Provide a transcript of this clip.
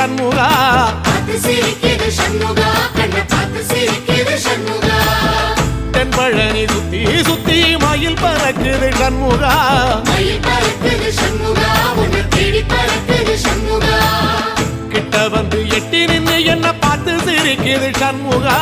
சண்முகா தென்பழனி சுத்தி சுத்தி மயில் பறக்குது சண்முகா கிட்ட வந்து எட்டி நின்று என்ன பார்த்து சிரிக்குது சண்முகா